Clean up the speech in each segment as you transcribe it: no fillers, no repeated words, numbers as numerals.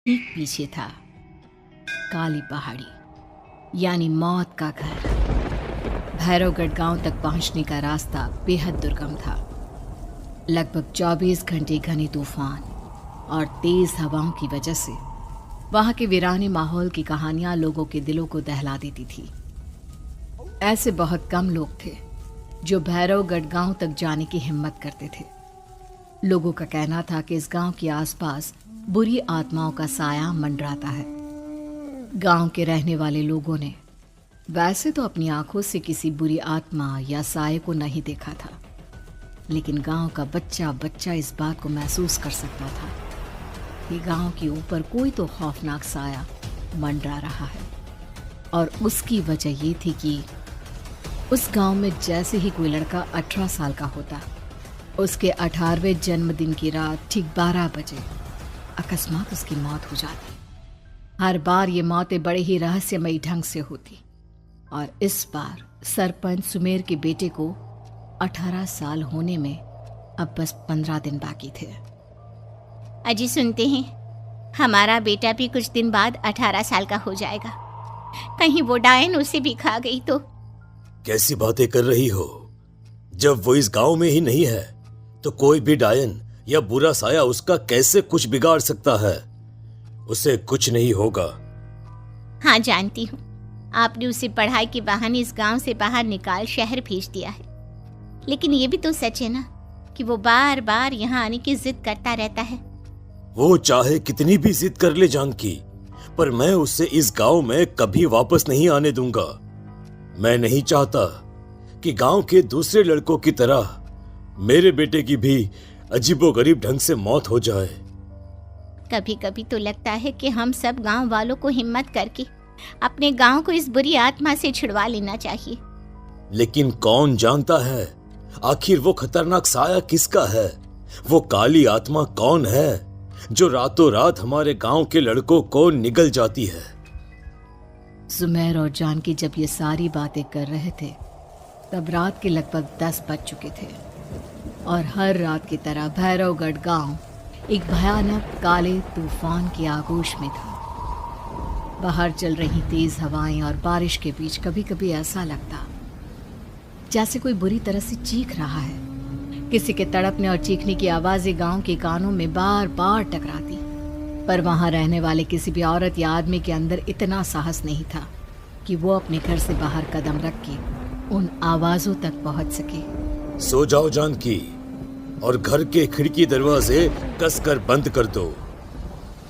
ठीक पीछे था काली पहाड़ी, यानी मौत का घर। भैरवगढ़ गांव तक पहुंचने का रास्ता बेहद दुर्गम था। लगभग 24 घंटे घने तूफान और तेज हवाओं की वजह से वहां के वीराने माहौल की कहानियां लोगों के दिलों को दहला देती थी। ऐसे बहुत कम लोग थे जो भैरवगढ़ गांव तक जाने की हिम्मत करते थे। लोगों का कहना था कि इस गांव के आसपास बुरी आत्माओं का साया मंडराता है। गांव के रहने वाले लोगों ने वैसे तो अपनी आंखों से किसी बुरी आत्मा या साये को नहीं देखा था, लेकिन गांव का बच्चा बच्चा इस बात को महसूस कर सकता था कि गांव के ऊपर कोई तो खौफनाक साया मंडरा रहा है। और उसकी वजह ये थी कि उस गांव में जैसे ही कोई लड़का 18 साल का होता, उसके 18वें जन्मदिन की रात ठीक 12 बजे अकस्मात उसकी मौत हो जाती। हर बार ये मौतें बड़े ही रहस्यमयी ढंग से होती, और इस बार सरपंच सुमेर के बेटे को 18 साल होने में अब बस 15 दिन बाकी थे। अजी सुनते हैं, हमारा बेटा भी कुछ दिन बाद 18 साल का हो जाएगा। कहीं वो डायन उसे भी खा गई तो? कैसी बातें कर रही हो? जब वो इस गांव में ही नहीं है तो कोई भी डायन या बुरा साया उसका कैसे कुछ बिगाड़ सकता है? उसे कुछ नहीं होगा। हाँ जानती हूँ, आपने उसे पढ़ाई के बहाने इस गांव से बाहर निकाल शहर भेज दिया है, लेकिन ये भी तो सच है ना कि वो बार बार यहाँ आने की जिद करता रहता है। वो चाहे कितनी भी जिद कर ले जानकी, पर मैं उसे इस गांव में कभी वापस नहीं आने दूंगा। मैं नहीं चाहता कि गांव के दूसरे लड़कों की तरह मेरे बेटे की भी अजीबोगरीब ढंग से मौत हो जाए। कभी कभी तो लगता है कि हम सब गांव वालों को हिम्मत करके अपने गांव को इस बुरी आत्मा से छुड़वा लेना चाहिए। लेकिन कौन जानता है आखिर वो खतरनाक साया किसका है? वो काली आत्मा कौन है जो रातों रात हमारे गांव के लड़कों को निगल जाती है? सुमेर और जानकी जब ये सारी बातें कर रहे थे तब रात के लगभग 10 बज चुके थे, और हर रात की तरह भैरवगढ़ गांव एक भयानक काले तूफान की आगोश में था। बाहर चल रही तेज हवाएं और बारिश के बीच कभी कभी ऐसा लगता जैसे कोई बुरी तरह से चीख रहा है। किसी के तड़पने और चीखने की आवाजें गांव के कानों में बार बार टकराती, पर वहां रहने वाले किसी भी औरत या आदमी के अंदर इतना साहस नहीं था कि वो अपने घर से बाहर कदम रख के उन आवाजों तक पहुंच सके। सो जाओ जानकी, और घर के खिड़की दरवाजे कसकर बंद कर दो।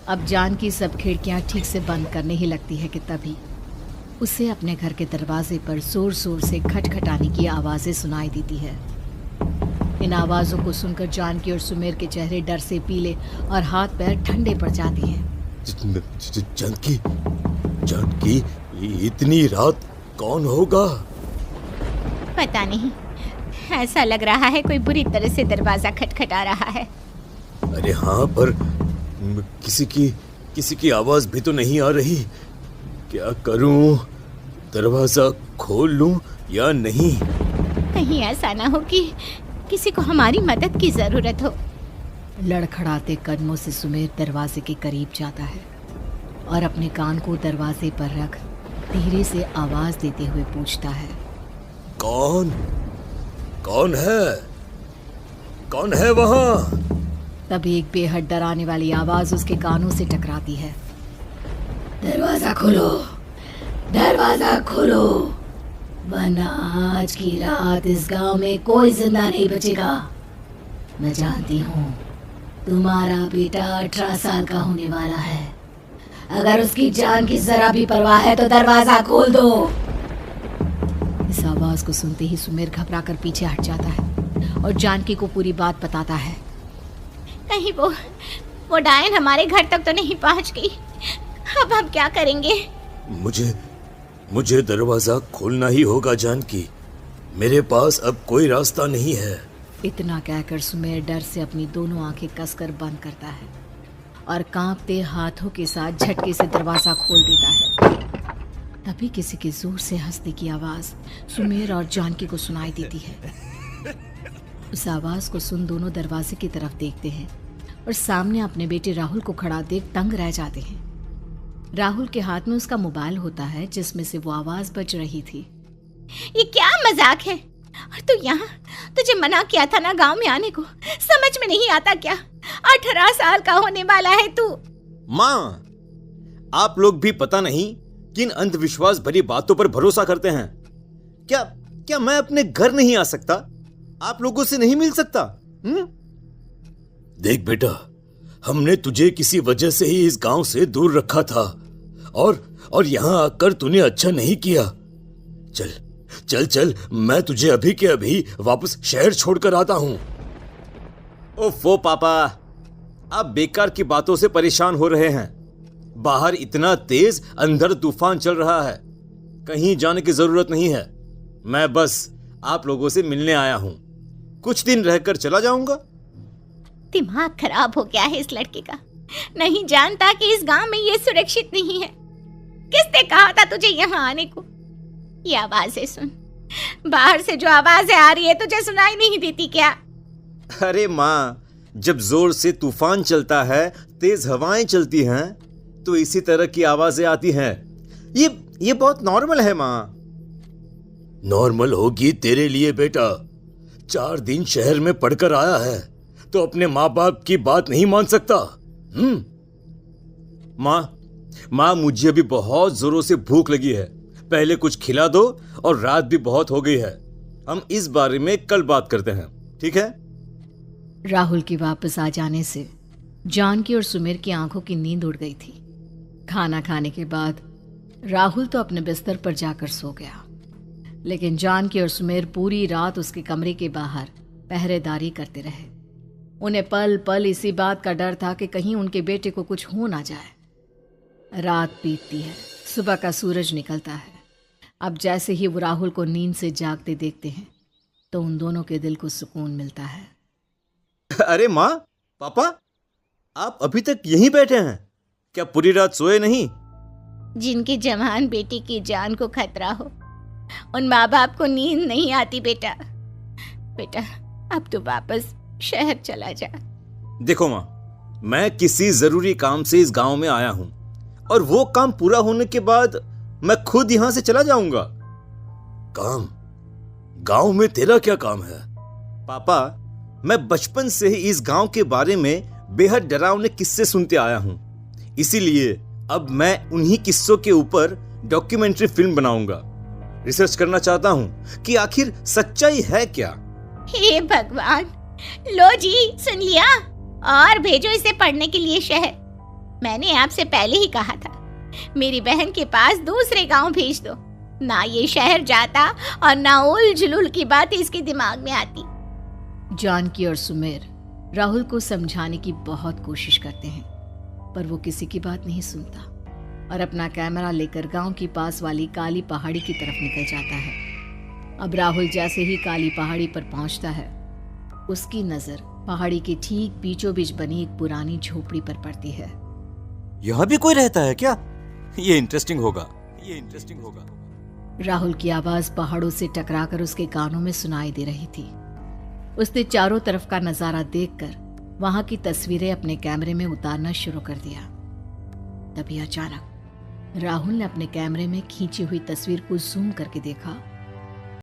अब जानकी सब खिड़कियां ठीक से बंद करने ही लगती है कि तभी उसे अपने घर के दरवाजे पर जोर जोर से खटखटाने की आवाजें सुनाई देती है। इन आवाजों को सुनकर जानकी और सुमेर के चेहरे डर से पीले और हाथ पैर ठंडे पड़ जाते हैं। जानकी, जानकी, इतनी रात कौन होगा? पता नहीं, ऐसा लग रहा है कोई बुरी तरह से दरवाजा खटखटा रहा है। अरे हाँ, पर किसी की आवाज भी तो नहीं आ रही। क्या करूं? दरवाजा खोल लूं या नहीं? कहीं ऐसा ना हो कि किसी को हमारी मदद की जरूरत हो। लड़खड़ाते कदमों से सुमेर दरवाजे के करीब जाता है और अपने कान को दरवाजे पर रख धीरे से आवाज देते हुए पूछता है, कौन कौन है? कौन है वहां? तभी एक बेहद डराने वाली आवाज उसके कानों से टकराती है। दरवाजा खोलो, दरवाजा खोलो, वरना आज की रात इस गांव में कोई जिंदा नहीं बचेगा। मैं जानती हूँ तुम्हारा बेटा 18 साल का होने वाला है। अगर उसकी जान की जरा भी परवाह है तो दरवाजा खोल दो। इस आवाज को सुनते ही सुमेर घबरा कर पीछे हट जाता है और जानकी को पूरी बात बताता है। कहीं वो डायन हमारे घर तक तो नहीं पहुंच गई? अब हम क्या करेंगे? मुझे दरवाजा खोलना ही होगा जानकी। मेरे पास अब कोई रास्ता नहीं है। इतना कहकर सुमेर डर से अपनी दोनों आंखें कसकर बंद करता है और कांपते हाथों के साथ झटके से दरवाजा खोल देता है। तभी किसी के जोर से हंसने की आवाज सुमेर और जानकी को सुनाई देती है। उस आवाज को सुन दोनों दरवाजे की तरफ देखते हैं और सामने अपने बेटे राहुल को खड़ा देख दंग रह जाते हैं। राहुल के हाथ में उसका मोबाइल होता है जिसमें से वो आवाज बज रही थी। ये क्या मजाक है? और तू यहाँ, तुझे मना किया था ना गांव में आने को, समझ में नहीं आता क्या? 18 साल का होने वाला है तू। माँ, आप लोग भी पता नहीं किन अंधविश्वास भरी बातों पर भरोसा करते हैं। क्या क्या मैं अपने घर नहीं आ सकता? आप लोगों से नहीं मिल सकता? देख बेटा, हमने तुझे किसी वजह से ही इस गांव से दूर रखा था और यहां आकर तूने अच्छा नहीं किया। चल चल चल, मैं तुझे अभी के अभी वापस शहर छोड़कर आता हूं। ओफो पापा, आप बेकार की बातों से परेशान हो रहे हैं। बाहर इतना तेज अंधड़ तूफान चल रहा है, कहीं जाने की जरूरत नहीं है। मैं बस आप लोगों से मिलने आया हूं, कुछ दिन रहकर चला जाऊंगा। दिमाग खराब हो गया है इस लड़के का, नहीं जानता कि इस गांव में ये सुरक्षित नहीं है। किसने कहा था तुझे यहाँ आने को? ये आवाजें सुन, बाहर से जो आवाजें आ रही है तुझे सुनाई नहीं देती क्या? अरे माँ, जब जोर से तूफान चलता है, तेज हवाएं चलती हैं, तो इसी तरह की आवाजें आती हैं। ये बहुत नॉर्मल है माँ। नॉर्मल होगी तेरे लिए बेटा। 4 दिन शहर में पढ़कर आया है तो अपने माँ बाप की बात नहीं मान सकता। माँ, मुझे अभी बहुत जोरों से भूख लगी है, पहले कुछ खिला दो, और रात भी बहुत हो गई है। हम इस बारे में कल बात करते हैं, ठीक है? राहुल के वापस आ जाने से जानकी और सुमेर की आंखों की नींद उड़ गई थी। खाना खाने के बाद राहुल तो अपने बिस्तर पर जाकर सो गया, लेकिन जानकी और सुमेर पूरी रात उसके कमरे के बाहर पहरेदारी करते रहे। उन्हें पल पल इसी बात का डर था कि कहीं उनके बेटे को कुछ हो ना जाए। रात बीतती है, सुबह का सूरज निकलता है। अब जैसे ही वो राहुल को नींद से जागते देखते हैं तो उन दोनों के दिल को सुकून मिलता है। अरे माँ, पापा, आप अभी तक यहीं बैठे हैं? क्या पूरी रात सोए नहीं? जिनकी जवान बेटी की जान को खतरा हो, उन माँ बाप को नींद नहीं आती बेटा। बेटा, अब तो वापस शहर चला जा। देखो माँ, मैं किसी जरूरी काम से इस गांव में आया हूं, और वो काम पूरा होने के बाद मैं खुद यहां से चला जाऊंगा। काम? गांव में तेरा क्या काम है? पापा, मैं बचपन से ही इस गांव के बारे में बेहद डरावने किस्से सुनते आया हूं, इसीलिए अब मैं उन्हीं किस्सों के ऊपर डॉक्यूमेंट्री फिल्म बनाऊंगा। रिसर्च करना चाहता हूं कि आखिर सच्चाई है क्या। हे भगवान, लो जी, सुन लिया, और भेजो इसे पढ़ने के लिए शहर। मैंने आपसे पहले ही कहा था, मेरी बहन के पास दूसरे गांव भेज दो। ना ये शहर जाता और ना उल जुलूल की बात इसके दिमाग में आती। जानकी और सुमेर राहुल को समझाने की बहुत कोशिश करते हैं, पर वो किसी की बात नहीं सुनता और अपना कैमरा लेकर गांव की पास वाली काली पहाड़ी की तरफ निकल जाता है। अब राहुल जैसे ही काली पहाड़ी पर पहुंचता है, उसकी नजर पहाड़ी के ठीक बीचों बीच बनी एक पुरानी झोपड़ी पर पड़ती है। यहाँ भी कोई रहता है क्या? ये इंटरेस्टिंग होगा। राहुल की आवाज पहाड़ों से टकराकर उसके कानों में सुनाई दे रही थी। उसने चारों तरफ का नजारा देखकर वहां की तस्वीरें अपने कैमरे में उतारना शुरू कर दिया। तभी अचानक राहुल ने अपने कैमरे में खींची हुई तस्वीर को जूम करके देखा